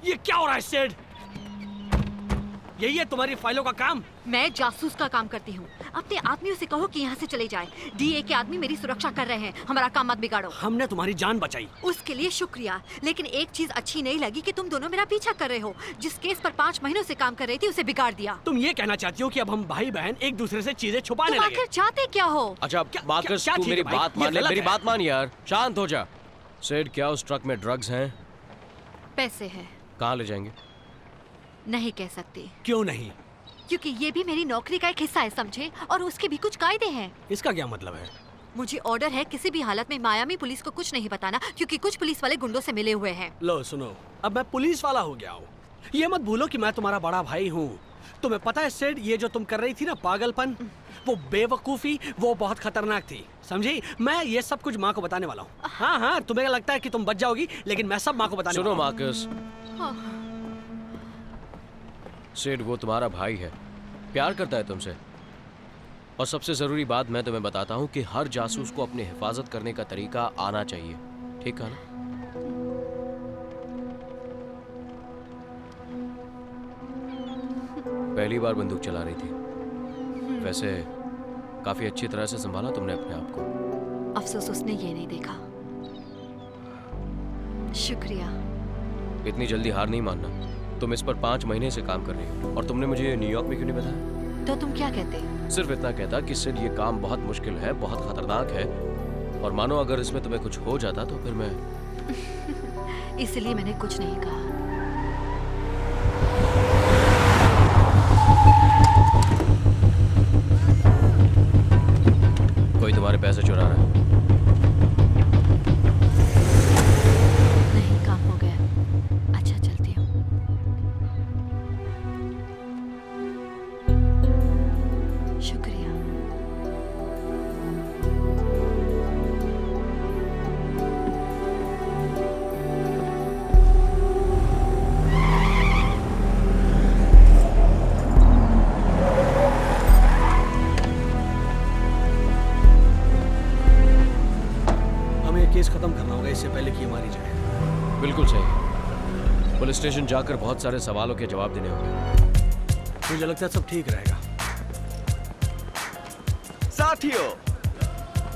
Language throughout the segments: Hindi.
ये क्या हो रहा है सेड? यही है तुम्हारी फाइलों का काम? मैं जासूस का काम करती हूँ। अपने आदमियों से कहो कि यहाँ से चले जाएं। डीए के आदमी मेरी सुरक्षा कर रहे हैं। हमारा काम मत बिगाड़ो। हमने तुम्हारी जान बचाई। उसके लिए शुक्रिया, लेकिन एक चीज अच्छी नहीं लगी कि तुम दोनों मेरा पीछा कर रहे हो। जिस केस पर 5 महीनों से काम कर रही थी उसे बिगाड़ दिया। तुम ये कहना चाहती हो कि अब हम भाई बहन एक दूसरे से चीजें छुपाने तुम लगे? आखिर चाहते क्या हो? अच्छा मार्कस, तू मेरी बात मान ले, मेरी बात मान यार, शांत हो जा। सेड, क्या उस ट्रक में ड्रग्स हैं? पैसे हैं। कहाँ ले जाएंगे? नहीं कह सकती। क्यों नहीं? क्योंकि ये भी मेरी नौकरी का एक हिस्सा है, समझे? और उसके भी कुछ कायदे हैं। इसका क्या मतलब है? मुझे ऑर्डर है किसी भी हालत में मायामी पुलिस को कुछ नहीं बताना, क्योंकि कुछ पुलिस वाले गुंडों से मिले हुए हैं। लो सुनो, अब मैं पुलिस वाला हो गया हूँ। ये मत भूलो कि मैं तुम्हारा बड़ा भाई हूँ। तुम्हें पता है सेड, ये जो तुम कर रही थी ना पागलपन, वो बेवकूफी, वो बहुत खतरनाक थी, समझी? मैं ये सब कुछ माँ को बताने वाला हूँ। हाँ हाँ, तुम्हें लगता है कि तुम बच जाओगी, लेकिन मैं सब माँ को बताने सुनो वाला हूँ। मार्कस, सेड वो तुम्हारा भाई है, प्यार करता है तुमसे। और सबसे जरूरी बात मैं तुम्हें बताता हूँ कि हर जासूस को अपनी हिफाजत करने का तरीका आना चाहिए, ठीक है ना? पहली बार बंदूक चला रही थी, वैसे काफी अच्छी तरह से संभाला तुमने अपने आप को। अफसोस उसने ये नहीं देखा। शुक्रिया। इतनी जल्दी हार नहीं मानना। तुम इस पर 5 महीने से काम कर रही हो और तुमने मुझे न्यूयॉर्क में क्यों नहीं बताया? तो तुम क्या कहते? सिर्फ इतना कहता कि सिर्फ ये काम बहुत मुश्किल है, बहुत खतरनाक है, और मानो अगर इसमें तुम्हें कुछ हो जाता तो फिर मैं इसलिए मैंने कुछ नहीं कहा। कोई तुम्हारे पैसे चुरा रहा है। नहीं, काम हो गया। अच्छा, चलती हूँ। शुक्रिया। केस खत्म करना होगा इससे पहले कि ये मारी जाए। बिल्कुल सही। पुलिस स्टेशन जाकर बहुत सारे सवालों के जवाब देने होंगे। मुझे लगता है सब ठीक रहेगा। साथियों,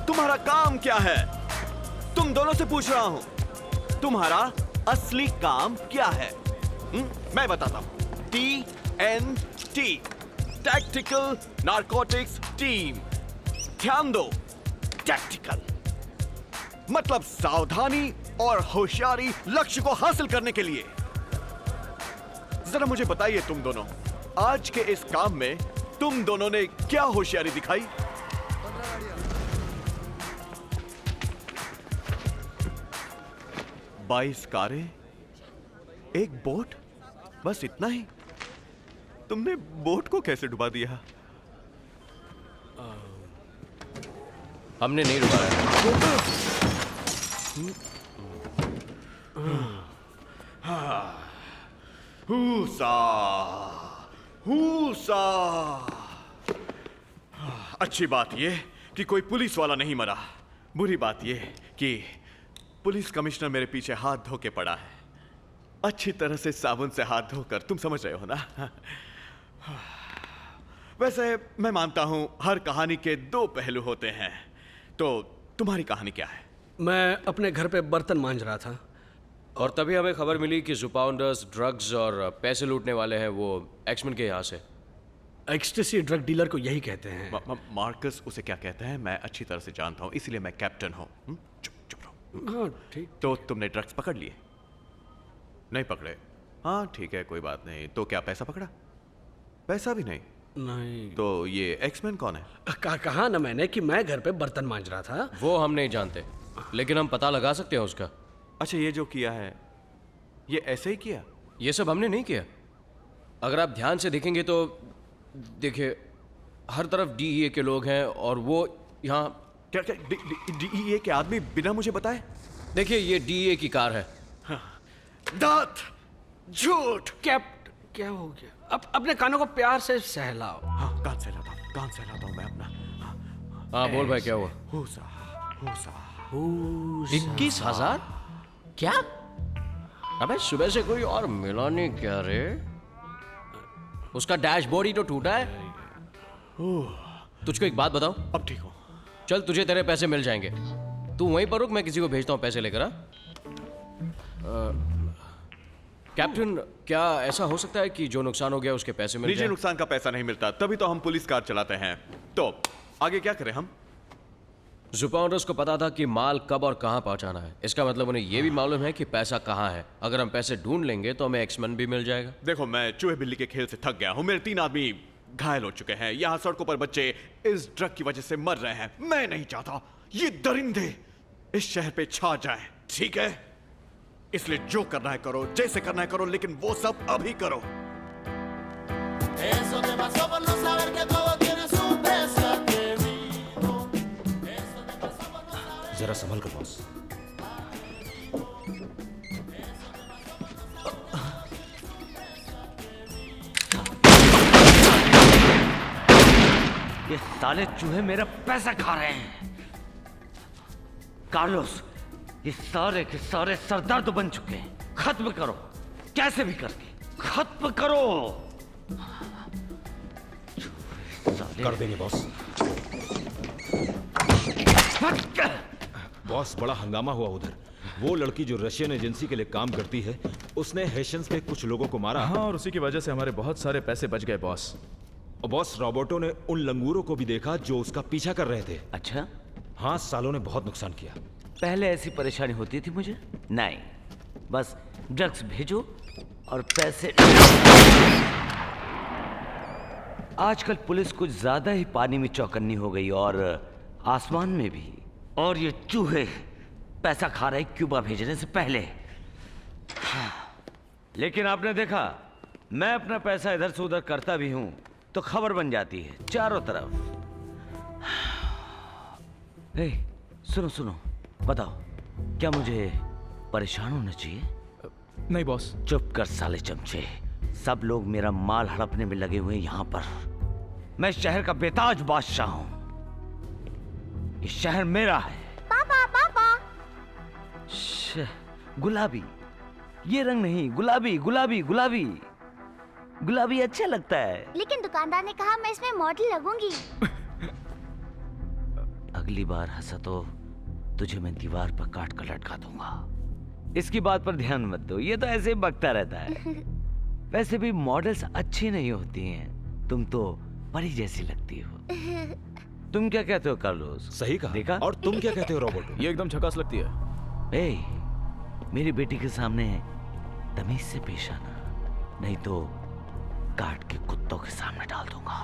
तुम्हारा काम क्या है? तुम दोनों से पूछ रहा हूं, तुम्हारा असली काम क्या है? मैं बताता हूं। TNT, tactical narcotics team. ध्यान दो, टैक्टिकल मतलब सावधानी और होशियारी लक्ष्य को हासिल करने के लिए। जरा मुझे बताइए तुम दोनों, आज के इस काम में तुम दोनों ने क्या होशियारी दिखाई? बाईस कारें, एक बोट, बस इतना ही? तुमने बोट को कैसे डुबा दिया? हमने नहीं डुबाया। हुसा, हुसा। अच्छी बात यह कि कोई पुलिस वाला नहीं मरा। बुरी बात यह कि पुलिस कमिश्नर मेरे पीछे हाथ धो के पड़ा है, अच्छी तरह से साबुन से हाथ धोकर। तुम समझ रहे हो ना? वैसे मैं मानता हूं हर कहानी के 2 पहलू होते हैं। तो तुम्हारी कहानी क्या है? मैं अपने घर पे बर्तन मांज रहा था और तभी हमें खबर मिली कि जुपाउंडर्स ड्रग्स और पैसे लूटने वाले हैं वो एक्समैन के यहाँ से। एक्सटेसी ड्रग डीलर को यही कहते हैं। मार्कस उसे क्या कहते हैं मैं अच्छी तरह से जानता हूँ, इसलिए मैं कैप्टन हूँ। चुप चुप रहो। हाँ ठीक। तो तुमने ड्रग्स पकड़ लिए? नहीं पकड़े? हाँ ठीक है, कोई बात नहीं। तो क्या पैसा पकड़ा? पैसा भी नहीं? नहीं। तो ये एक्समैन कौन है? कहा ना मैंने कि मैं घर पे बर्तन मांज रहा था। वो हम नहीं जानते, लेकिन हम पता लगा सकते हैं उसका। अच्छा, ये जो किया है ये ऐसे ही किया? ये सब हमने नहीं किया। अगर आप ध्यान से देखेंगे तो देखिए, हर तरफ DEA के लोग हैं और वो यहाँ। क्या क्या DEA के आदमी बिना मुझे बताए? देखिए, ये DEA की कार है। दांत, झूठ। क्या हो गया? अपने कानों को प्यार से सहलाओ। हाँ, कान सहलाता हूँ मैं अपना। हाँ बोल भाई, क्या हुआ? हुसा, हुसा। 21,000? क्या? अबे सुबह से कोई और मिला नहीं क्या रे? उसका डैशबोर्ड ही तो टूटा है। तुझको एक बात बताऊं? अब ठीक हो? चल तुझे तेरे पैसे मिल जाएंगे। तू वहीं पर रुक, मैं किसी को भेजता हूँ पैसे लेकर। कैप्टन, क्या ऐसा हो सकता है कि जो नुकसान हो गया उसके पैसे मिल निजी जाए? नुकसान का पैसा नहीं मिलता, तभी तो हम पुलिस कार चलाते हैं। तो आगे क्या करें हम? जुपाउंडर्स को पता था कि माल कब और कहाँ पहुंचाना है। इसका मतलब उन्हें यह भी मालूम है कि पैसा कहाँ है। अगर हम पैसे ढूंढ लेंगे तो हमें एक्समन भी मिल जाएगा। देखो, मैं चूहे बिल्ली के खेल से थक गया हूँ। मेरे 3 आदमी घायल हो चुके हैं। यहाँ सड़कों पर बच्चे इस ड्रग की वजह से मर रहे हैं। मैं नहीं चाहता ये दरिंदे इस शहर पे छा जाएं, ठीक है? इसलिए जो करना है करो, जैसे करना है करो, लेकिन वो सब अभी करो। Eso te pasó por no saber que todo tiene su precio, querido. Eso te pasó por no saber. जरा संभल कर बॉस। ये साले चूहे मेरा पैसा खा रहे हैं। कार्लोस, ये सारे के सारे सरदर्द बन चुके हैं। खत्म करो, कैसे भी करके खत्म करो। कर देंगे बॉस। बॉस, बड़ा हंगामा हुआ उधर। वो लड़की जो रशियन एजेंसी के लिए काम करती है, उसने हेशंस पे कुछ लोगों को मारा। हाँ, और उसी की वजह से हमारे बहुत सारे पैसे बच गए बॉस। और बॉस, रॉबर्टो ने उन लंगूरों को भी देखा जो उसका पीछा कर रहे थे। अच्छा, हाँ, सालों ने बहुत नुकसान किया। पहले ऐसी परेशानी होती थी मुझे? नहीं, बस ड्रग्स भेजो और पैसे। आजकल पुलिस कुछ ज्यादा ही पानी में चौकन्नी हो गई और आसमान में भी। और ये चूहे पैसा खा रहे क्यूबा भेजने से पहले। हाँ। लेकिन आपने देखा, मैं अपना पैसा इधर से उधर करता भी हूं तो खबर बन जाती है चारों तरफ। हे, सुनो सुनो, बताओ, क्या मुझे परेशान होना चाहिए? नहीं बॉस। चुप कर साले चमचे। सब लोग मेरा माल हड़पने में लगे हुए हैं यहाँ पर। मैं शहर का बेताज बादशाह हूं। ये शहर मेरा है। पापा पापा, गुलाबी, ये रंग नहीं, गुलाबी गुलाबी गुलाबी गुलाबी अच्छा लगता है। लेकिन दुकानदार ने कहा मैं इसमें मॉडल लगूंगी। अगली बार हंसा तो तुझे मैं दीवार पर काट कर लटका दूंगा। इसकी बात पर ध्यान मत दो, ये तो ऐसे ही बकता रहता है। वैसे भी मॉडल्स अच्छी नहीं होती हैं। तुम तो परी जैसी लगती हो। तुम क्या कहते हो कार्लोस? सही कहा। देखा? और तुम क्या कहते हो रॉबर्टो? ये एकदम झकास लगती है। ए, मेरी बेटी के सामने तमीज से पेश आना, नहीं तो काट के कुत्तों के सामने डाल दूंगा।